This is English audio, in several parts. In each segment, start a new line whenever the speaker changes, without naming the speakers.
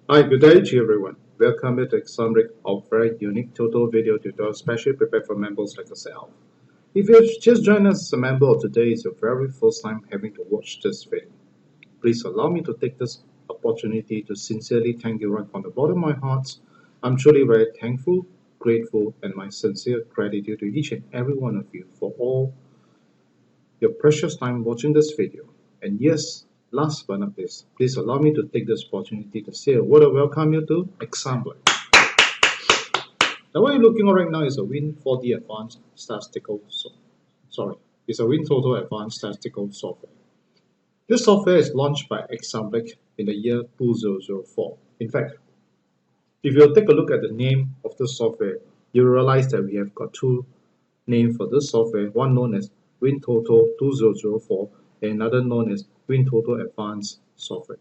Hi, good day to everyone. Welcome to Assemblix of very unique Toto video tutorial specially prepared for members like yourself. If you've just joined us as a member or today is your very first time having to watch this video, please allow me to take this opportunity to sincerely thank you right from the bottom of my heart. I'm truly very thankful, grateful, and my sincere gratitude to each and every one of you for all your precious time watching this video. And yes, last but not least, please allow me to take this opportunity to say a word of welcome you to Assemblix. Now what you're looking at right now is a Win4D Advanced Statistical it's a WinToto Advanced Statistical Software. This software is launched by Assemblix in the year 2004. In fact, if you take a look at the name of the software, you realize that we have got two names for this software, one known as WinToto 2004 and another known as WinToto Advance Software.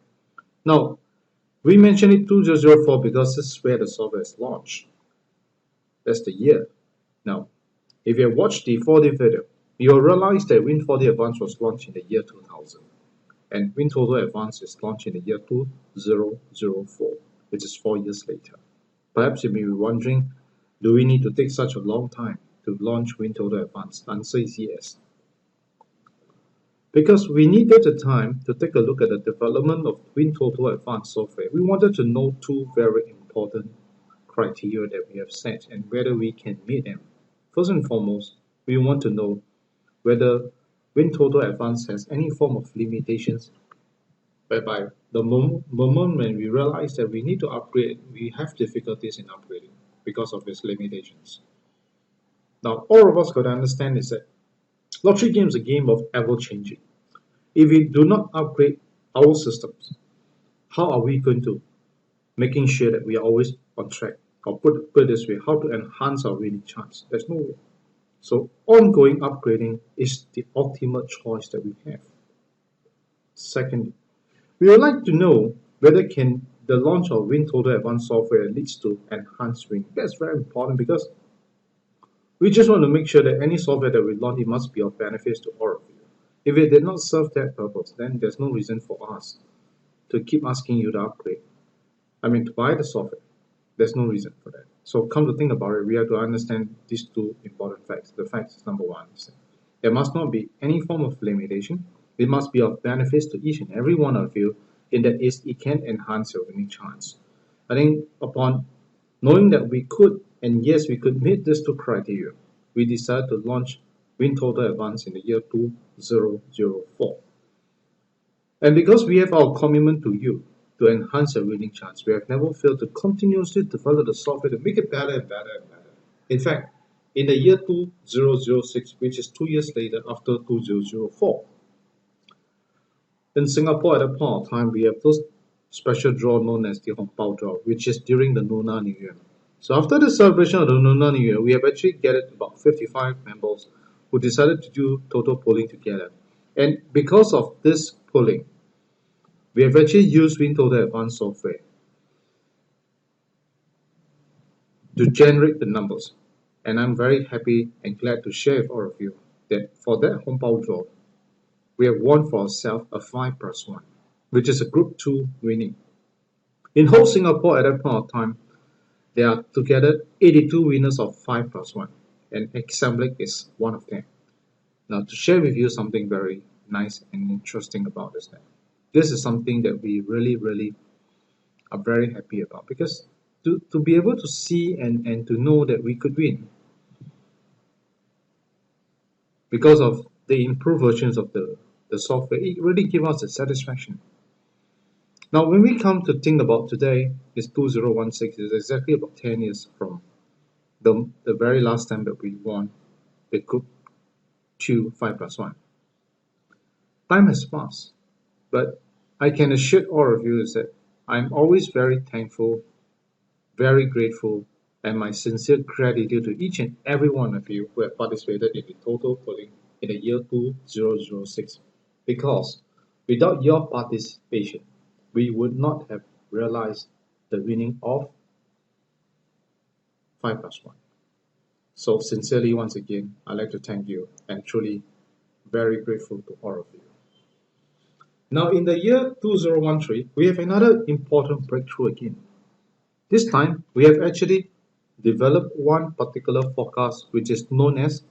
Now, we mention it 2004 because this is where the software is launched. That's the year. Now, if you have watched the 4D video, you will realize that Win4D Advance was launched in the year 2000 and WinToto Advance is launched in the year 2004, which is 4 years later. Perhaps you may be wondering, do we need to take such a long time to launch WinToto Advance? The answer is yes. Because we needed the time to take a look at the development of WinToto Advanced Software, we wanted to know two very important criteria that we have set and whether we can meet them. First and foremost, we want to know whether WinToto Advanced has any form of limitations whereby the moment when we realize that we need to upgrade, we have difficulties in upgrading because of its limitations. Now, all of us got to understand is that lottery game is a game of ever-changing. If we do not upgrade our systems, how are we going to making sure that we are always on track? Or put it this way, how to enhance our winning chance? There's no way. So ongoing upgrading is the ultimate choice that we have. Secondly, we would like to know whether can the launch of WinToto Advanced Software leads to enhanced winning. That's very important because we just want to make sure that any software that we launch, it must be of benefit to all of you. If it did not serve that purpose, then there's no reason for us to keep asking you to upgrade. To buy the software. There's no reason for that. So come to think about it, we have to understand these two important facts. The fact is number one, there must not be any form of limitation. It must be of benefit to each and every one of you in that it can enhance your winning chance. I think upon knowing that we could, and yes, we could meet these two criteria, we decided to launch WinToto Advance in the year 2004. And because we have our commitment to you to enhance your winning chance, we have never failed to continuously develop the software to make it better and better and better. In fact, in the year 2006, which is 2 years later after 2004, in Singapore at that point of time, we have this special draw known as the Hong Bao draw, which is during the Lunar New Year. So after the celebration of the Lunar New Year, we have actually gathered about 55 members who decided to do total polling together. And because of this polling, we have actually used WinToto Advanced Software to generate the numbers. And I'm very happy and glad to share with all of you that for that Hong Bao draw, we have won for ourselves a 5+1, which is a Group 2 winning. In whole Singapore at that point of time, there are together 82 winners of 5+1, and Assemblix is one of them. Now, to share with you something very nice and interesting about this is something that we really are very happy about, because to be able to see and to know that we could win because of the improved versions of the software, it really gives us a satisfaction. Now, when we come to think about today, it's 2016, it's exactly about 10 years from the very last time that we won the Group 2 5+1. Time has passed, but I can assure all of you is that I'm always very thankful, very grateful, and my sincere gratitude to each and every one of you who have participated in the total polling in the year 2006. Because without your participation, we would not have realized the winning of 5+1. So sincerely, once again, I'd like to thank you and truly very grateful to all of you. Now in the year 2013, we have another important breakthrough again. This time, we have actually developed one particular forecast which is known as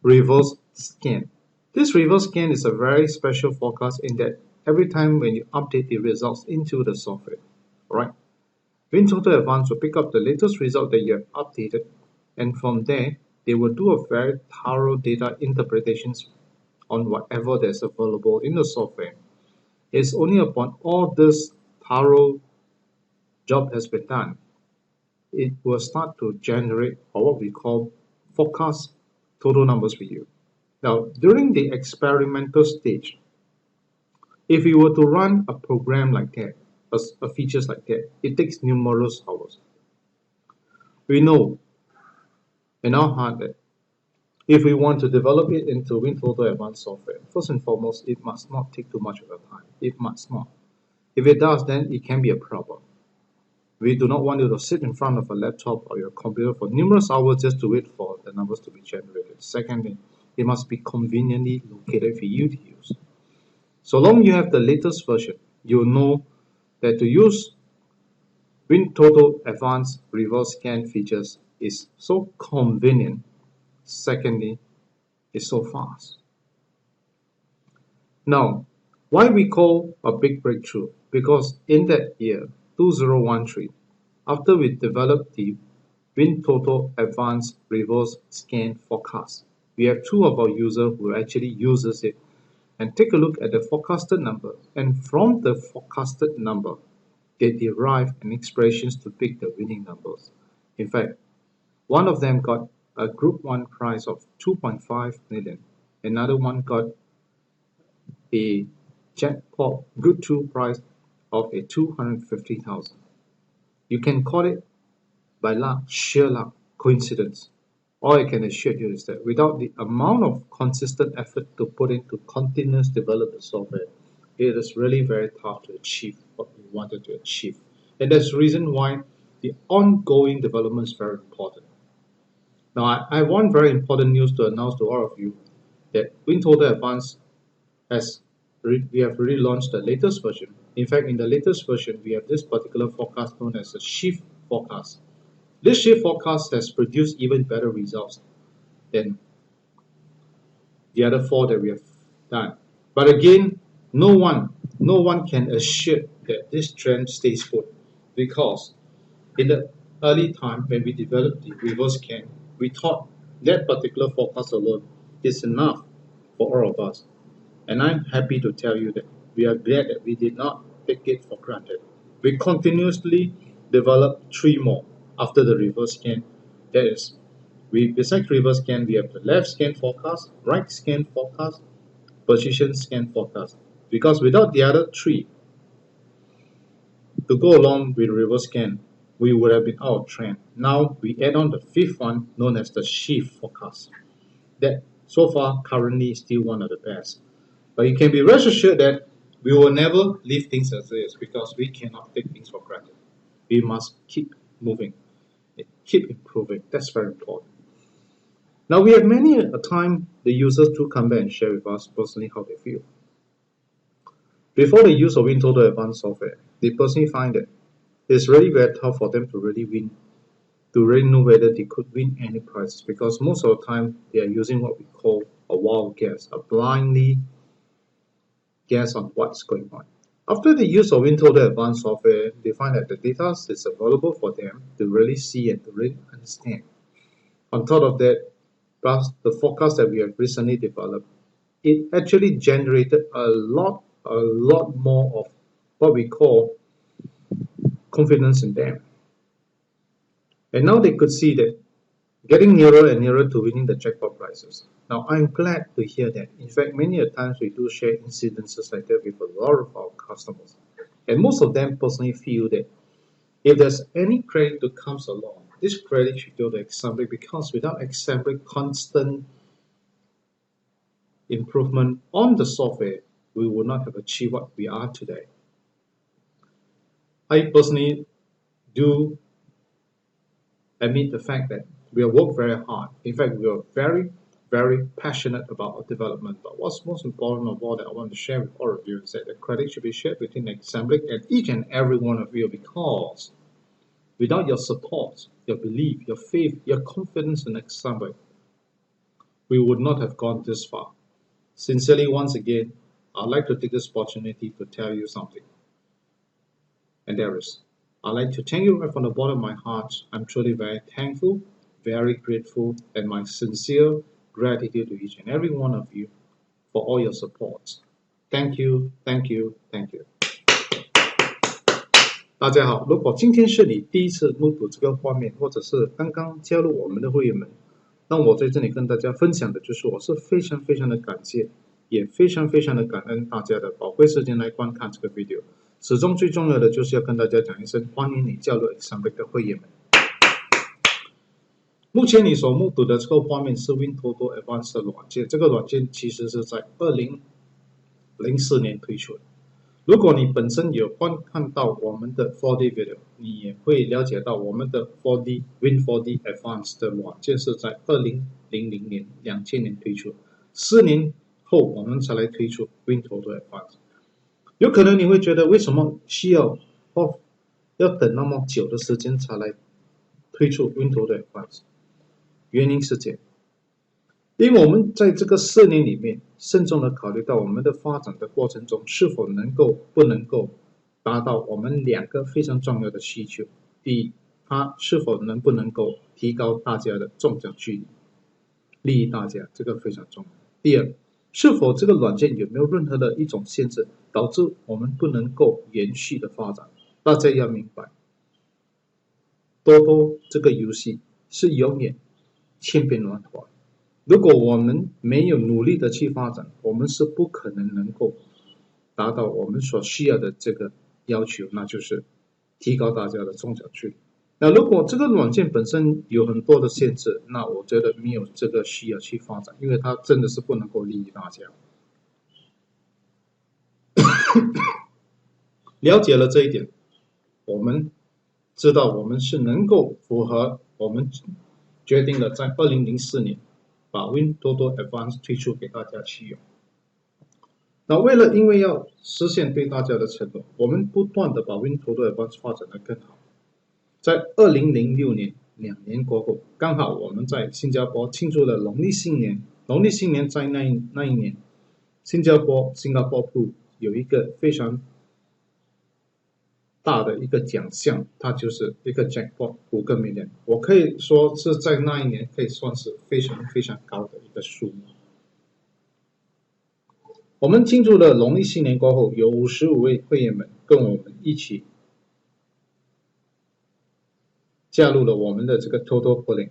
reverse scan. This reverse scan is a very special forecast in that every time when you update the results into the software, right? WinToto Advance will pick up the latest result that you have updated, and from there, they will do a very thorough data interpretations on whatever that's available in the software. It's only upon all this thorough job has been done, it will start to generate or what we call forecast total numbers for you. Now, during the experimental stage, if you were to run a program like that, a features like that, it takes numerous hours. We know in our heart that if we want to develop it into WinToto Advanced Software, first and foremost, it must not take too much of your time. It must not. If it does, then it can be a problem. We do not want you to sit in front of a laptop or your computer for numerous hours just to wait for the numbers to be generated. Secondly, it must be conveniently located for you to use. So long you have the latest version, you'll know that to use WinToto Advanced Reverse Scan features is so convenient. Secondly, it's so fast. Now, why we call a big breakthrough? Because in that year, 2013, after we developed the WinToto Advanced Reverse Scan Forecast, we have two of our users who actually uses it and take a look at the forecasted number, and from the forecasted number, they derive an expressions to pick the winning numbers. In fact, one of them got a Group 1 prize of 2.5 million, another one got a jackpot Group 2 prize of a 250,000. You can call it by luck, sheer luck, coincidence. All I can assure you is that without the amount of consistent effort to put into continuous development software, it is really very tough to achieve what we wanted to achieve. And that's the reason why the ongoing development is very important. Now, I have one very important news to announce to all of you that WinToto Advance we have relaunched the latest version. In fact, in the latest version, we have this particular forecast known as a shift forecast. This shift forecast has produced even better results than the other four that we have done. But again, no one can assure that this trend stays put, because in the early time when we developed the reverse scan, we thought that particular forecast alone is enough for all of us. And I'm happy to tell you that we are glad that we did not take it for granted. We continuously developed three more after the reverse scan. That is, besides reverse scan, we have the left scan forecast, right scan forecast, position scan forecast. Because without the other three to go along with reverse scan, we would have been out of trend. Now we add on the fifth one known as the shift forecast. That so far currently is still one of the best. But you can be rest assured that we will never leave things as is, because we cannot take things for granted. We must keep moving and keep improving. That's very important. Now we have many a time the users do come back and share with us personally how they feel. Before the use of WinToto Advanced Software, they personally find that it's really very tough for them to really know whether they could win any prizes, because most of the time they are using what we call a wild guess, a blindly guess on what's going on. After the use of WinToto Advanced Software, they find that the data is available for them to really see and to really understand. On top of that, plus the forecast that we have recently developed, it actually generated a lot more of what we call confidence in them. And now they could see that getting nearer and nearer to winning the jackpot prizes. Now, I'm glad to hear that. In fact, many a times we do share incidences like that with a lot of our customers. And most of them personally feel that if there's any credit that comes along, this credit should go to Assemblix, because without Assemblix constant improvement on the software, we would not have achieved what we are today. I personally do admit the fact that we have worked very hard. In fact, we are very very passionate about our development. But what's most important of all that I want to share with all of you is that the credit should be shared between Assemblix and each and every one of you, because without your support, your belief, your faith, your confidence in Assemblix, we would not have gone this far. Sincerely, once again, I'd like to take this opportunity to tell you something. And there is, I'd like to thank you right from the bottom of my heart. I'm truly very thankful, very grateful, and my sincere gratitude to each and every one of you for all your support. Thank you, thank you, thank you. 大家好，如果今天是你第一次目睹这个画面，或者是刚刚加入我们的会员们，那我在这里跟大家分享的就是我是非常非常的感谢，也非常非常的感恩大家的宝贵时间来观看这个 video。始终最重要的就是要跟大家讲一声，欢迎你加入 Assemblix 的会员们。目前你所目睹的这个画面是 WinToto Advance 的软件，这个软件其实是在2004年推出的。如果你本身有观看到我们的 4D video， 你也会了解到我们的 Win4D Advance 的软件是在2000年、2000年推出，4年后我们才来推出 WinToto Advance。有可能你会觉得为什么需要等那么久的时间才来推出 WinToto Advance？ 原因是这样，因为我们在这个4年里面慎重的考虑到我们的发展的过程中是否不能够达到我们2个非常重要的需求。第一，它是否不能够提高大家的中奖距离，利益大家，这个非常重要。第二，是否这个软件有没有任何的一种限制，导致我们不能够延续的发展。大家要明白，多多这个游戏是永远千变万化，如果我们没有努力的去发展，我们是不可能够达到我们所需要的这个要求，那就是提高大家的中奖距离。那如果这个软件本身有很多的限制，那我觉得没有这个需要去发展，因为它真的是不能够利益大家。了解了这一点，我们知道我们是能够符合我们决定了在2004年把 WinToto Advance 推出给大家去用。那因为要实现对大家的承诺，我们不断的把 WinToto Advance 发展的更好。在2006年2年过后，刚好我们在新加坡庆祝了农历新年。农历新年在那一年，新加坡部有一个非常大的一个奖项，它就是一个 jackpot 5个 million， 我可以说是在那一年可以算是非常非常高的一个数目。我们庆祝了农历新年过后，有55位会员们跟我们一起加入了我们的这个 Toto Pulling，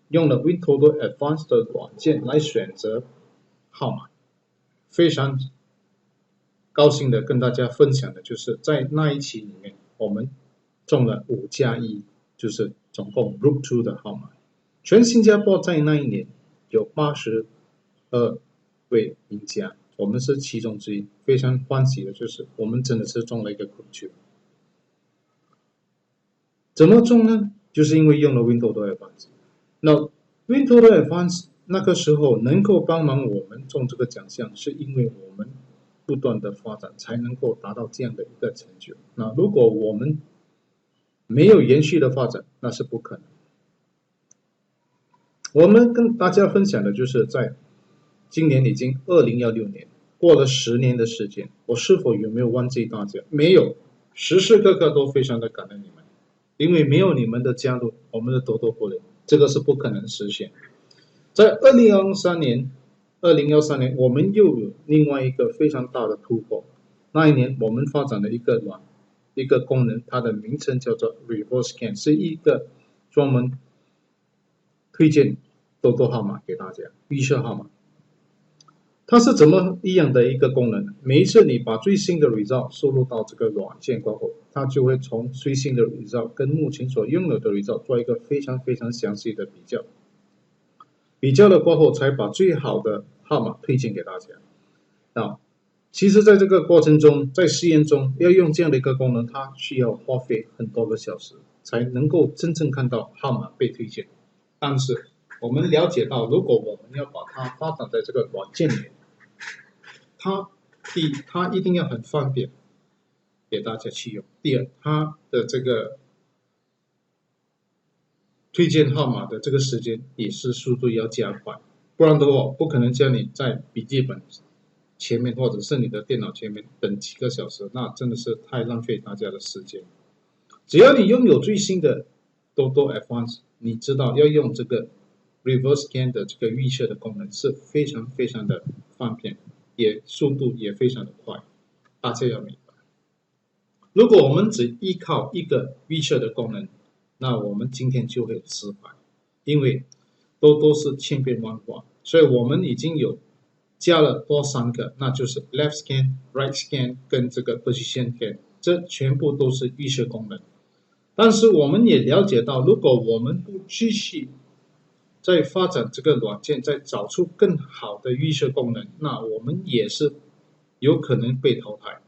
用了 WinToto Advance 的软件来选择号码。非常高兴的跟大家分享的就是在那一期里面，我们中了5+1，就是总共 Group 2的号码。全新加坡在那一年有82位赢家，我们是其中之一。非常欢喜的就是我们真的是中了一个 Group 2。怎么中呢？就是因为用了 WinToto Advance。那 WinToto Advance 那个时候能够帮忙我们中这个奖项，是因为我们不断的发展才能够达到这样的一个成就。那如果我们没有延续的发展，那是不可能。我们跟大家分享的就是在今年已经2016年，过了10年的时间，我是否有没有忘记大家？没有，时时刻刻都非常的感恩你们，因为没有你们的加入，我们的Toto Fans这个是不可能实现。在2013年，我们又有另外一个非常大的突破。那一年，我们发展了一个功能，它的名称叫做 Reverse Scan， 是一个专门推荐Toto号码给大家，预设号码。它是怎么一样的一个功能呢？每一次你把最新的 result 输入到这个软件过后，它就会从最新的 result 跟目前所拥有的 result 做一个非常非常详细的比较。比较了过后，才把最好的号码推荐给大家。那其实在这个过程中，在试验中要用这样的一个功能，它需要花费很多个小时才能够真正看到号码被推荐。但是我们了解到，如果我们要把它发展在这个软件里面，第一，它一定要很方便给大家去用；第二，它的这个推荐号码的这个时间也是速度要加快，不然的话，不可能叫你在笔记本前面或者是你的电脑前面等几个小时，那真的是太浪费大家的时间。只要你拥有最新的 Toto Advance， 你知道要用这个 Reverse Scan 的这个预设的功能是非常非常的方便，也速度也非常的快，大家要明白。如果我们只依靠一个预设的功能，那我们今天就会失败，因为都是千变万化，所以我们已经有加了多3个，那就是 Left Scan、Right Scan 跟这个 Position Scan， 这全部都是预设功能。但是我们也了解到，如果我们不继续在发展这个软件，再找出更好的预设功能，那我们也是有可能被淘汰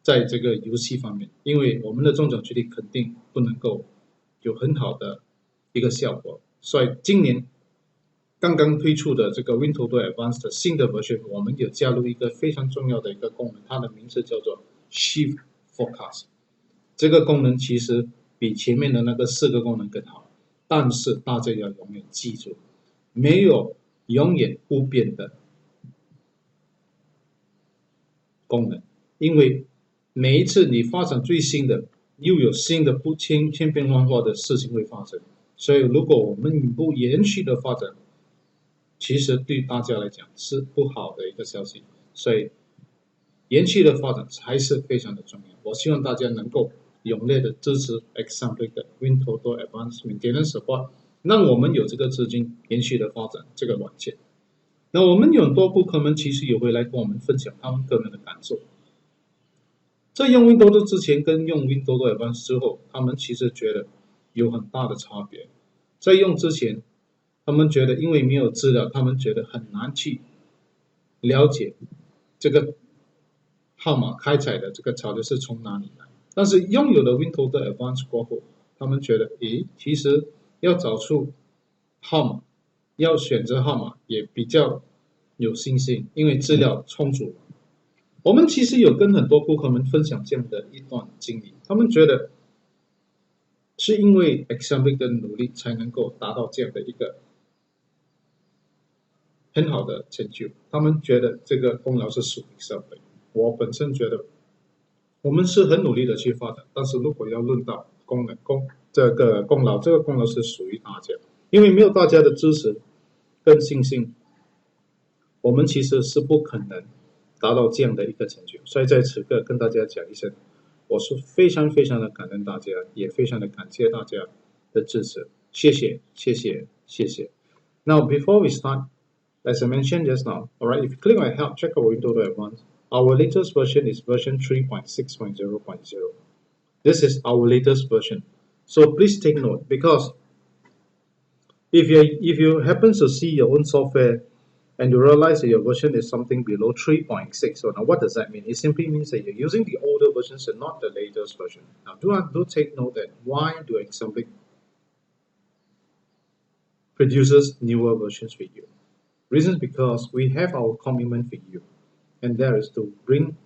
在这个游戏方面，因为我们的中奖几率肯定不能够有很好的一个效果。所以今年刚刚推出的这个 WinToto Advance 的新的 version， 我们有加入一个非常重要的一个功能，它的名字叫做 Shift Forecast。这个功能其实比前面的那个4个功能更好，但是大家要永远记住，没有永远不变的功能，因为每一次你发展最新的，又有新的千变万化的事情会发生，所以如果我们不延续的发展，其实对大家来讲是不好的一个消息，所以延续的发展还是非常的重要。我希望大家能够踊跃的支持 Assemblix the WinToto Advance Software， 让我们有这个资金延续的发展这个软件。那我们有很多顾客们其实也会来跟我们分享他们个人的感受，在用 WinToto 之前跟用 WinToto Advance 之后，他们其实觉得有很大的差别。在用之前，他们觉得因为没有资料，他们觉得很难去了解这个号码开采的这个潮流是从哪里来。但是拥有了 WinToto Advance 过后，他们觉得，其实要找出号码，要选择号码也比较有信心，因为资料充足。我们其实有跟很多顾客们分享这样的一段经历，他们觉得是因为 Assemblix 的努力才能够达到这样的一个很好的成就，他们觉得这个功劳是属于 Assemblix。我本身觉得我们是很努力的去发展，但是如果要论到这个功劳是属于大家，因为没有大家的支持跟信心，我们其实是不可能达到这样的一个成就。所以在此刻跟大家讲一声，我是非常非常的感恩大家，也非常的感谢大家的支持，谢谢谢谢谢谢。Now before we start, as I mentioned just now, alright, if you click on help, check out WinToto Advance. Our latest version is version 3.6.0.0. This is our latest version. So please take note, because if you happen to see your own software and you realize that your version is something below 3.6, so now what does that mean? It simply means that you're using the older versions and not the latest version. Now do take note that why do Assemblix produces newer versions for you? Reason because we have our commitment for you, and that is to bring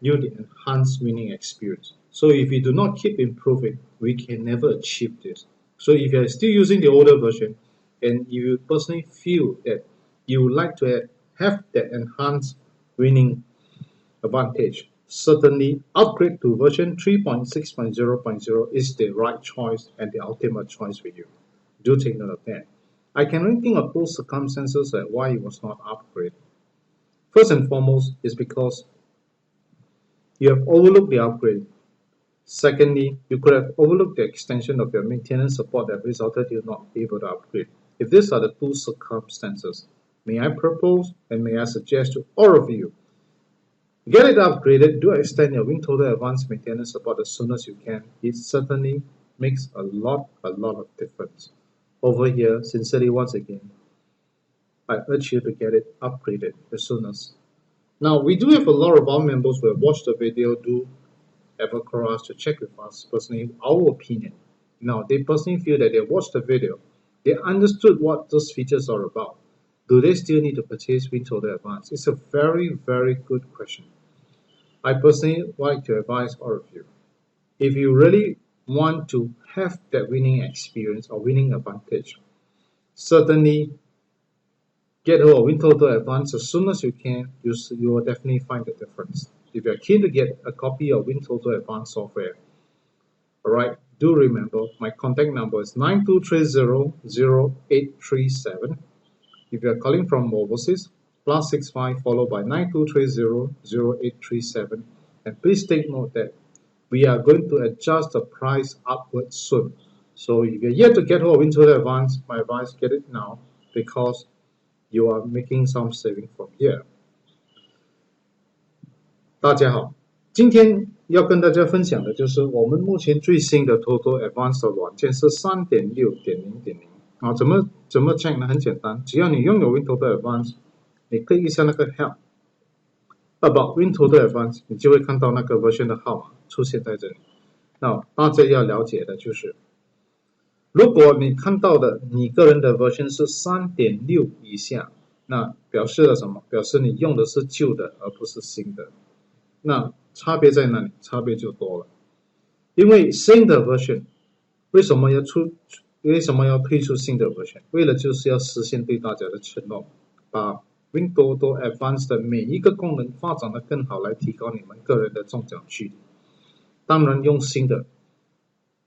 you the enhanced winning experience. So if we do not keep improving, we can never achieve this. So if you are still using the older version and you personally feel that you would like to have that enhanced winning advantage, certainly upgrade to version 3.6.0.0 is the right choice and the ultimate choice for you. Do take note of that. I can only think of those circumstances that why it was not upgraded. First and foremost is because you have overlooked the upgrade. Secondly, you could have overlooked the extension of your maintenance support that resulted in you not able to upgrade. If these are the two circumstances, may I propose and may I suggest to all of you, get it upgraded, do extend your WinToto Advanced maintenance support as soon as you can. It certainly makes a lot of difference. Over here, sincerely once again, I urge you to get it upgraded as soon as. Now, we do have a lot of our members who have watched the video do ever call us to check with us personally our opinion. Now, they personally feel that they watched the video, They understood what those features are about. Do they still need to purchase WinToto Advance? It's a very, very good question. I personally like to advise all of you. If you really want to have that winning experience or winning advantage, certainly get hold of WinToto Advance as soon as you can. You will definitely find the difference. If you're keen to get a copy of WinToto Advance Software, alright, do remember my contact number is 9230-0837. If you're calling from overseas, +65 followed by 9230-0837. And please take note that we are going to adjust the price upwards soon. So if you're yet to get hold of WinToto Advance, my advice, get it now because you are making some saving from here. 大家好，今天要跟大家分享的就是我们目前最新的 Toto Advance 的软件是 3.6.0.0 啊，怎么 check 呢？很简单，只要你拥有 WinToto Advance， 你click一下那个 Help About WinToto Advance， 你就会看到那个 version 的号码出现在这里。那大家要了解的就是，如果你看到的你个人的 version 是 3.6 以下，那表示了什么？表示你用的是旧的，而不是新的。那差别在哪里？差别就多了。因为新的 version 为什么要推出新的 version？ 为了就是要实现对大家的承诺，把 WinToto Advance 的每一个功能发展得更好，来提高你们个人的中奖几率。当然，用新的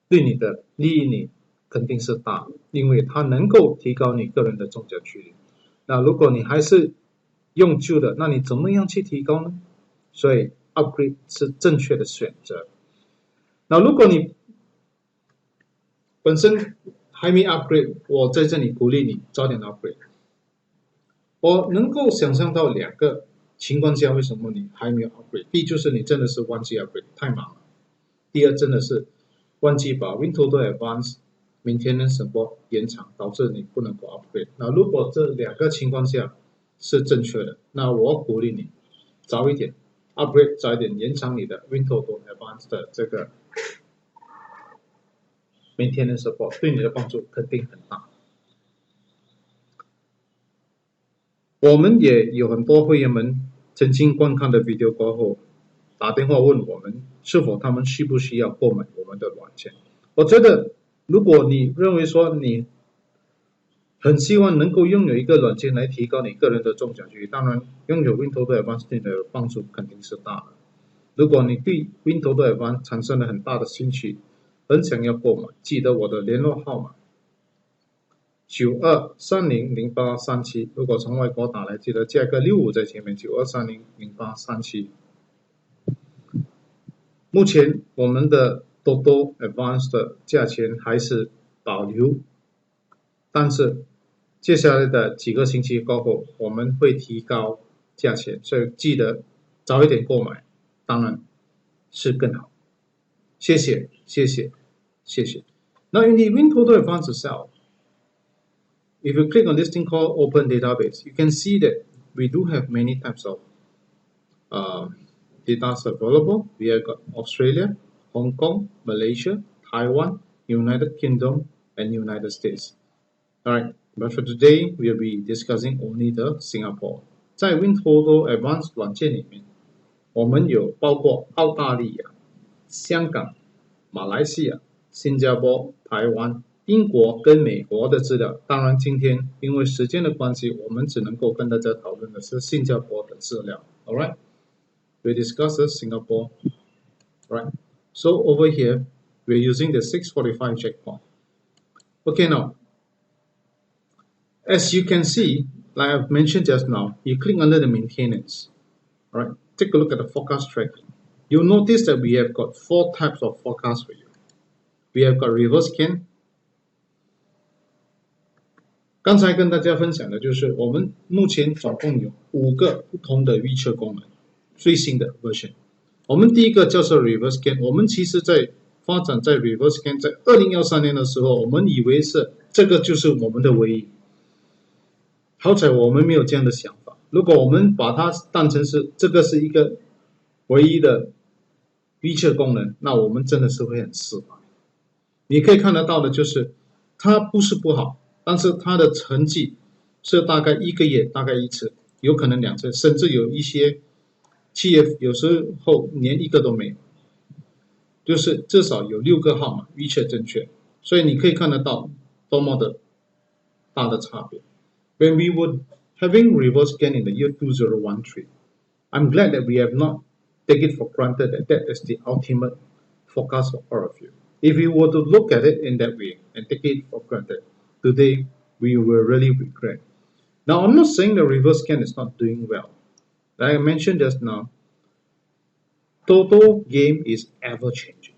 对你的利益肯定是大，因为它能够提高你个人的中奖几率。那如果你还是用旧的，那你怎么样去提高呢？所以 upgrade 是正确的选择。那如果你本身还没 upgrade， 我在这里鼓励你早点 upgrade。我能够想象到两个情况下为什么你还没有 upgrade。第一就是你真的是忘记 upgrade， 太忙了。第二真的是忘记把 WinToto Advance Maintenance Support 延长，导致你不能够 upgrade。那如果这两个情况下是正确的，那我鼓励你早一点 upgrade， 早一点延长你的 WinToto Advance 的这个 Maintenance Support， 对你的帮助肯定很大。我们也有很多会员们曾经观看的 video 过后，打电话问我们是否他们需不需要购买我们的软件。我觉得如果你认为说你很希望能够拥有一个软件来提高你个人的中奖几率，当然拥有 WinToto Advance 对你的帮助肯定是大的。如果你对 WinToto Advance 产生了很大的兴趣，很想要购买，记得我的联络号码92300837，如果从外国打来，记得加个65在前面，92300837。目前我们的 Toto Advance 的价钱还是保留，但是接下来的几个星期过后，我们会提高价钱，所以记得早一点购买，当然是更好。谢谢。Now in the WinToto Advance itself, if you click on this thing called Open Database, you can see that we do have many types of data available. We have got Australia, Hong Kong, Malaysia, Taiwan, United Kingdom, and United States. Alright, but for today, we'll be discussing only the Singapore. 在 WinToto Advance 软件里面，我们有包括澳大利亚、香港、马来西亚、新加坡、台湾、英国跟美国的资料。当然，今天因为时间的关系，我们只能够跟大家讨论的是新加坡的资料。Alright, we discuss Singapore. Right, so over here, we're using the 645 checkpoint. Okay, now, as you can see, like I've mentioned just now, you click under the maintenance. Alright, take a look at the forecast tracking. You'll notice that we have got 4 types of forecast for you. We have got reverse scan. 刚才跟大家分享的就是我们目前总共有5个不同的预测功能，最新的 version。我们第一个叫做 reverse scan， 我们其实在发展在 reverse scan， 在2013年的时候，我们以为是这个就是我们的唯一。好彩我们没有这样的想法。如果我们把它当成是这个是一个唯一的预测功能，那我们真的是会很失败。你可以看得到的就是它不是不好，但是它的成绩是大概1个月大概1次，有可能2次，甚至有一些企业有时候连1个都没有，就是至少有6个号码预测正确，所以你可以看得到多么的大的差别。When we were having reverse scan in the year 2013, I'm glad that we have not taken it for granted that that is the ultimate forecast for all of you. If we were to look at it in that way and take it for granted, today we will really regret. Now, I'm not saying the reverse scan is not doing well. Like I mentioned just now, Toto game is ever changing.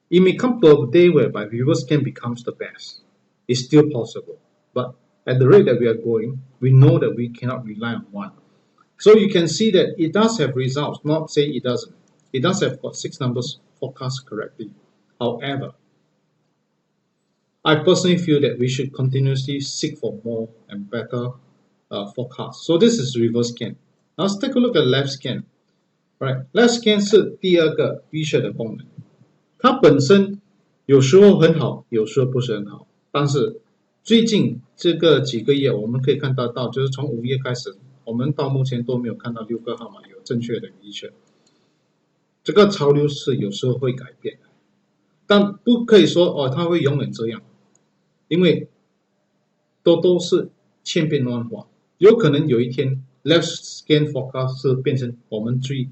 It may come to a day whereby reverse scan becomes the best. It's still possible. But at the rate that we are going, we know that we cannot rely on one. So you can see that it does have results, not say it doesn't. It does have got 6 numbers forecast correctly. However, I personally feel that we should continuously seek for more and better forecasts. So this is reverse scan. Now let's take a look at left scan. Right, left scan 是第2个预测的功能，它本身有时候很好，有时候不是很好。但是最近这个几个月，我们可以看得到，就是从5月开始，我们到目前都没有看到6个号码有正确的预测。这个潮流是有时候会改变的，但不可以说它会永远这样，因为都是千变万化，有可能有一天 left scan forecast 是变成我们最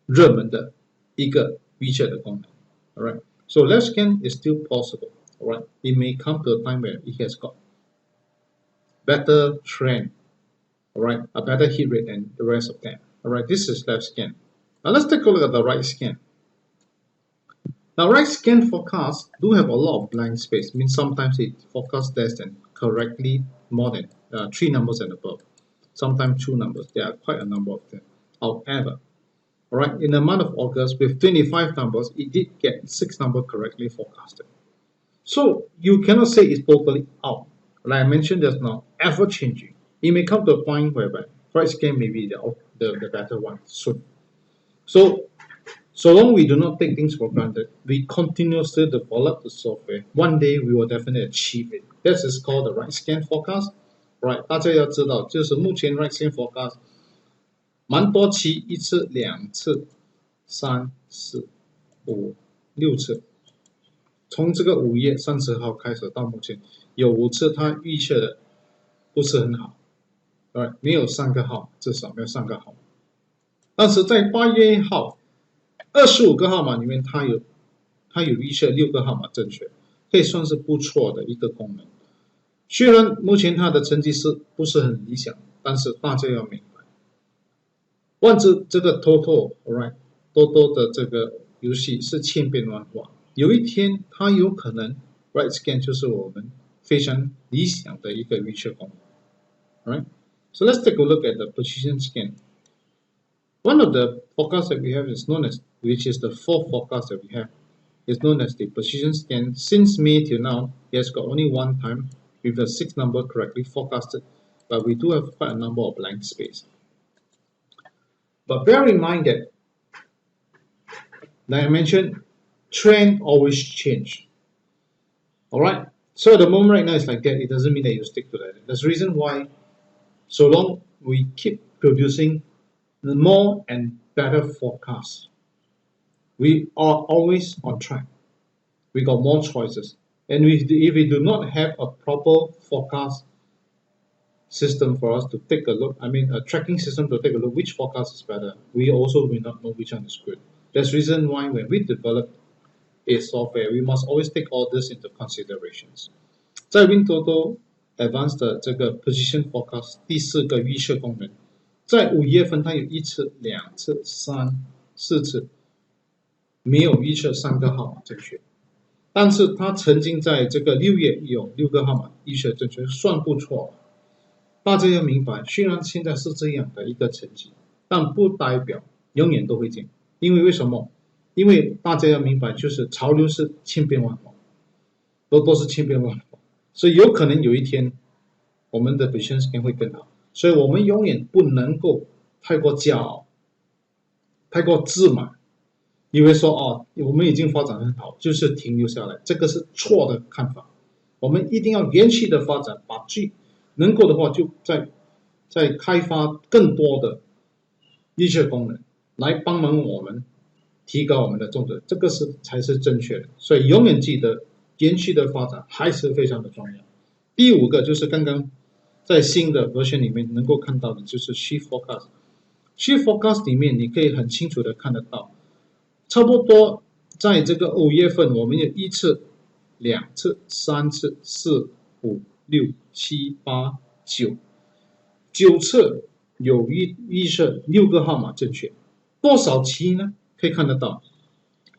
热门的一个预测的功能。Alright, so left scan is still possible. Alright, it may come to a time where it has got better trend. Alright, a better hit rate than the rest of them. Alright, this is left scan. Now let's take a look at the right scan. Now right scan forecasts do have a lot of blind space. Means sometimes it forecasts less than correctly more than 3 numbers and above. Sometimes 2 numbers. There are quite a number of them. However, alright, in the month of August with 25 numbers, it did get 6 numbers correctly forecasted. So you cannot say it's totally out. Like I mentioned just now, ever changing. It may come to a point whereby right scan may be the better one soon. So long we do not take things for granted, we continuously develop the software. One day we will definitely achieve it. This is called the right scan forecast. Right, 大家要知道，就是目前 right scan forecast 蛮多期，1次、2次、3、4、5、6次。从这个5月30号开始到目前，有5次它预测的不是很好，没有3个号，至少没有3个号。但是在8月1号，25个号码里面，它有预测6个号码正确，可以算是不错的一个功能。虽然目前它的成绩是不是很理想，但是大家要明白，万字这个 Toto Toto 的这个游戏是千变万化，有一天它有可能 right scan 就是我们非常理想的一个预测功能。Alright, so let's take a look at the precision scan. One of the forecasts that we have is known as, which is the 4th forecast that we have, is known as the precision scan. Since May till now, it has got only one time with the 6 number correctly forecasted, but we do have quite a number of blank space. But bear in mind that, like I mentioned, trend always change. Alright, so at the moment right now it's like that, it doesn't mean that you stick to that. There's a reason why, so long we keep producing more and better forecasts, we are always on track. We got more choices. And if we do not have a proper forecast system for us to take a look, a tracking system to take a look which forecast is better, we also will not know which one is good. That's the reason why when we develop a software, we must always take all this into considerations. 在 WinToto Advance 的这个 Position Forecast 第4个预测功能，在5月份它有1次、2次、3、4次没有预测3个号码正确，但是它曾经在这个6月有6个号码预测正确，算不错了。大家要明白，虽然现在是这样的一个成绩，但不代表永远都会这样。因为为什么？因为大家要明白，就是潮流是千变万化，都是千变万化，所以有可能有一天我们的 precision scan 会更好。所以我们永远不能够太过骄傲，太过自满，以为说我们已经发展很好，就是停留下来，这个是错的看法。我们一定要延续的发展，把能够的话就再开发更多的预测功能来帮忙我们提高我们的种植，这个才是正确的。所以永远记得延续的发展还是非常的重要。第5个就是刚刚在新的 version 里面能够看到的，就是 Shift Forecast。Shift Forecast 里面你可以很清楚的看得到，差不多在这个5月份，我们有1次、2次、3次、4、5、6、7、8、9次有预测6个号码正确，多少期呢？可以看得到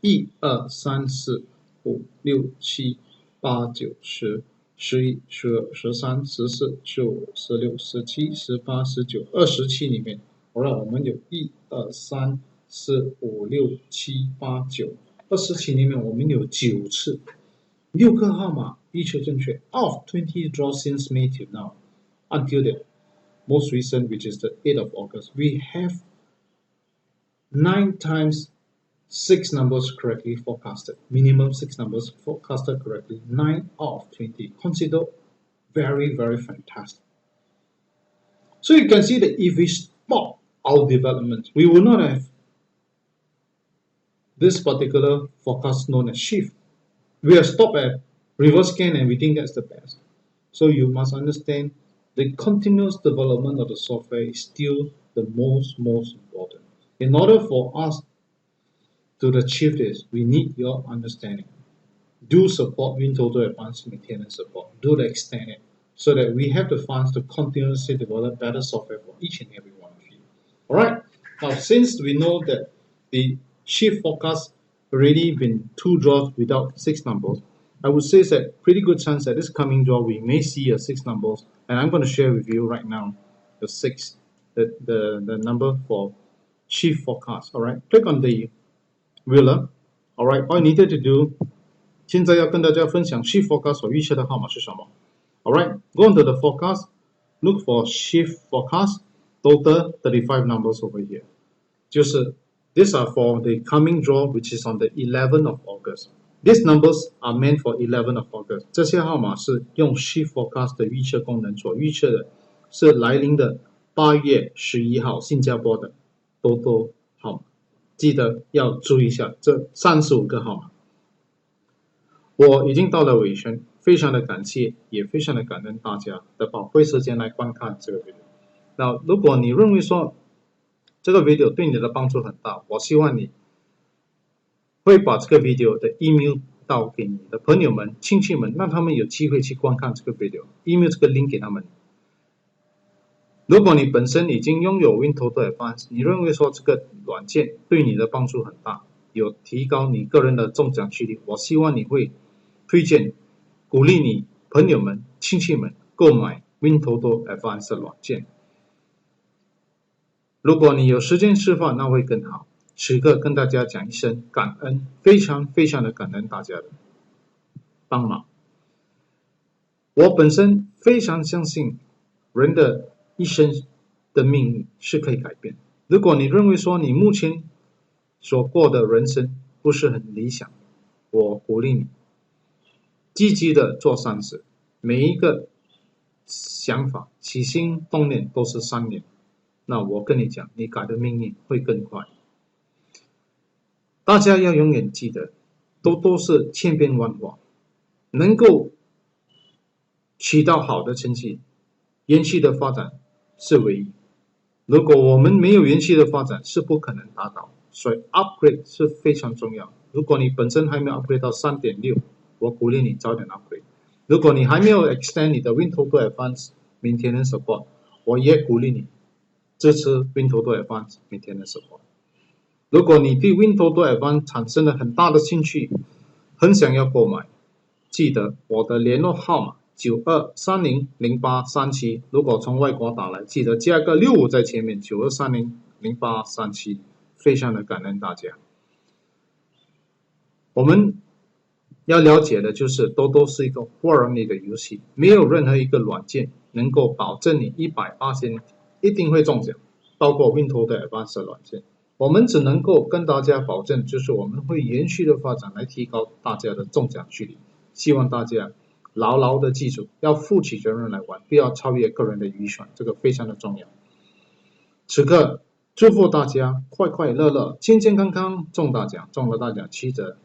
，1、2、3、4、5、6、7、8、9、10、11、12、13、14、15、16、17、18、19、20期里面，我们有1、2、3、4、5、6、7、8、9、20期里面，我们有9次6个号码预测正确。Of 20 draws since May till now, until the most recent, which is the 8th of August, we have 9 times 6 numbers correctly forecasted. Minimum 6 numbers forecasted correctly. 9 out of 20. Consider very, very fantastic. So you can see that if we stop our development, we will not have this particular forecast known as shift. We have stopped at reverse scan and we think that's the best. So you must understand the continuous development of the software is still the most important. In order for us to achieve this, we need your understanding. Do support WinToto Advance maintenance support. Do extend it so that we have the funds to continuously develop better software for each and every one of you. Alright, now since we know that the shift forecast already been 2 draws without 6 numbers, I would say that pretty good chance that this coming draw we may see a 6 numbers, and I'm going to share with you right now the 6, the number for shift forecast. Alright, click on the wheeler. Alright, all you needed to do, 现在要跟大家分享 shift forecast 所预测的号码是什么。Alright, go into the forecast, look for shift forecast, total 35 numbers over here. 就是 these are for the coming draw, which is on the 11th of August. These numbers are meant for 11th of August. 这些号码是用 shift forecast 的预测功能所预测的，是来临的8月11号新加坡的Toto号码。记得要注意一下这35个号码。我已经到了尾声，非常的感谢，也非常的感恩大家的宝贵时间来观看这个 video。那如果你认为说这个 video 对你的帮助很大，我希望你会把这个 video 的 email 到给你的朋友们、亲戚们，让他们有机会去观看这个 video，email 这个 link 给他们。如果你本身已经拥有 WinToto Advance， 你认为说这个软件对你的帮助很大，有提高你个人的中奖几率，我希望你会推荐、鼓励你朋友们、亲戚们购买 WinToto Advance 的软件。如果你有时间示范，那会更好。此刻跟大家讲一声感恩，非常非常的感恩大家的帮忙。我本身非常相信人的一生的命运是可以改变。如果你认为说你目前所过的人生不是很理想，我鼓励你积极的做善事，每一个想法起心动念都是善念，那我跟你讲，你改的命运会更快。大家要永远记得，都是千变万化，能够取到好的成绩，延续的发展是唯一。如果我们没有延续的发展，是不可能达到。所以 upgrade 是非常重要。如果你本身还没有 upgrade 到 3.6， 我鼓励你早点 upgrade。如果你还没有 extend 你的 WinToto Advance Maintenance Support， 我也鼓励你支持 WinToto Advance Maintenance Support。如果你对 WinToto Advance 产生了很大的兴趣，很想要购买，记得我的联络号码92300837，如果从外国打来，记得加个65在前面，92300837，非常的感恩大家。我们要了解的就是都是一个互联网的游戏，没有任何一个软件能够保证你100%一定会中奖，包括 WinToto Advance 的软件。我们只能够跟大家保证，就是我们会延续的发展来提高大家的中奖几率。希望大家牢牢的记住，要负起责任来玩，不要超越个人的预算，这个非常的重要。此刻祝福大家快快乐乐、健健康康，中大奖，中了大奖7折。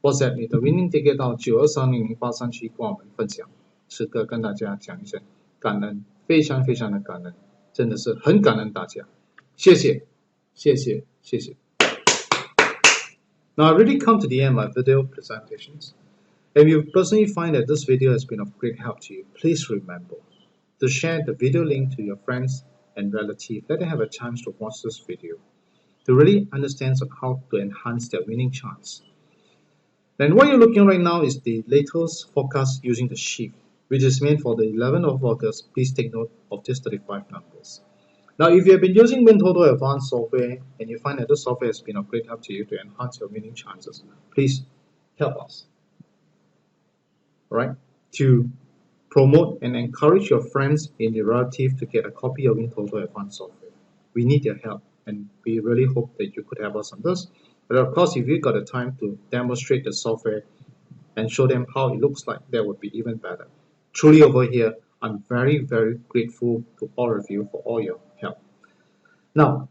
WhatsApp 你的 Winning Ticket 到92300837跟我们分享。此刻跟大家讲一声感恩，非常非常的感恩，真的是很感恩大家，谢谢，谢谢，谢谢。Now I really come to the end of my video presentations. If you personally find that this video has been of great help to you, please remember to share the video link to your friends and relatives. Let them have a chance to watch this video to really understand how to enhance their winning chance. Then what you're looking right now is the latest forecast using the shift, which is meant for the 11th of August. Please take note of these 35 numbers. Now, if you have been using WinToto Advance Software and you find that this software has been of great help to you to enhance your winning chances, please help us, all right, to promote and encourage your friends and your relatives to get a copy of WinToto Advance Software. We need your help, and we really hope that you could help us on this. But of course, if you've got the time to demonstrate the software and show them how it looks like, that would be even better. Truly over here, I'm very, very grateful to all of you for all your help. Now,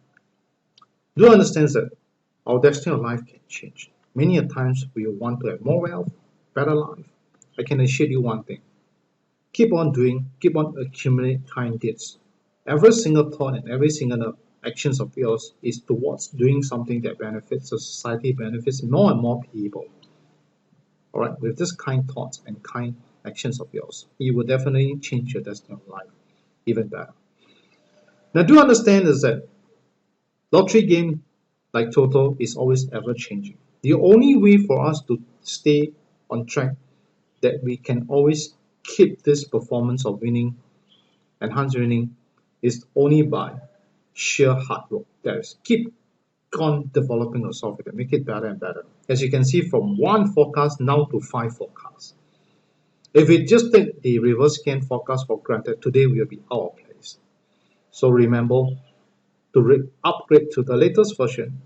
do understand that our destiny of life can change. Many a times we want to have more wealth, better life. I can assure you one thing. Keep on doing, keep on accumulating kind deeds. Every single thought and every single actions of yours is towards doing something that benefits the society, benefits more and more people. All right, with this kind thoughts and kind actions of yours, it will definitely change your destiny of life even better. Now, do understand is that lottery game like Toto is always ever changing. The only way for us to stay on track, that we can always keep this performance of winning, enhanced winning, is only by sheer hard work. That is, keep on developing the software to make it better and better. As you can see, from 1 forecast now to 5 forecasts. If we just take the reverse scan forecast for granted, today we will be out of place. So remember to upgrade to the latest version,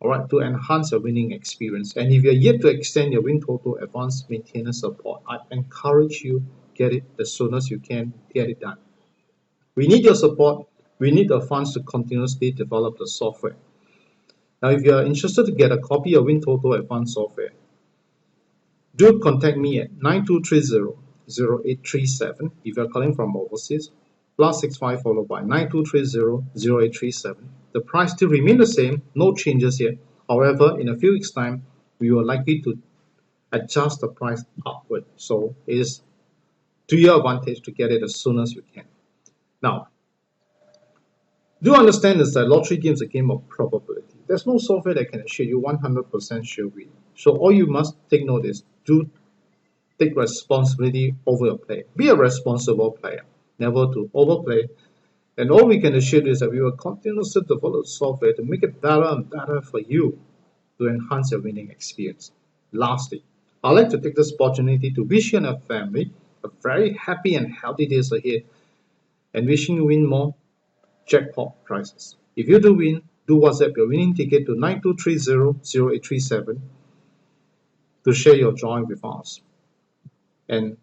all right, to enhance your winning experience. And if you're yet to extend your WinToto Advanced Maintenance support, I encourage you get it as soon as you can, get it done. We need your support. We need the funds to continuously develop the software. Now, if you are interested to get a copy of WinToto Advanced Software, do contact me at 9230-0837 if you are calling from overseas, +65 followed by 9230-0837. The price still remains the same, no changes here. However, in a few weeks' time, we are likely to adjust the price upward. So it is to your advantage to get it as soon as you can. Now, do understand is that lottery game is a game of probability. There's no software that can assure you 100% sure win. So all you must take note is do take responsibility over your play. Be a responsible player, never to overplay. And all we can assure you is that we will continuously develop software to make it better and better for you to enhance your winning experience. Lastly, I'd like to take this opportunity to wish you and your family a very happy and healthy days ahead, and wishing you win more jackpot prizes. If you do win, do WhatsApp your winning ticket to 9230-0837 to share your joy with us. And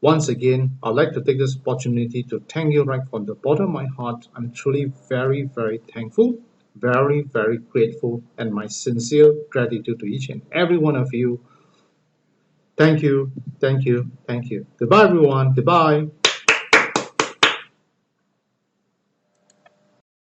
once again, I'd like to take this opportunity to thank you right from the bottom of my heart. I'm truly very, very thankful, very, very grateful, and my sincere gratitude to each and every one of you. Thank you, thank you, thank you. Goodbye, everyone. Goodbye.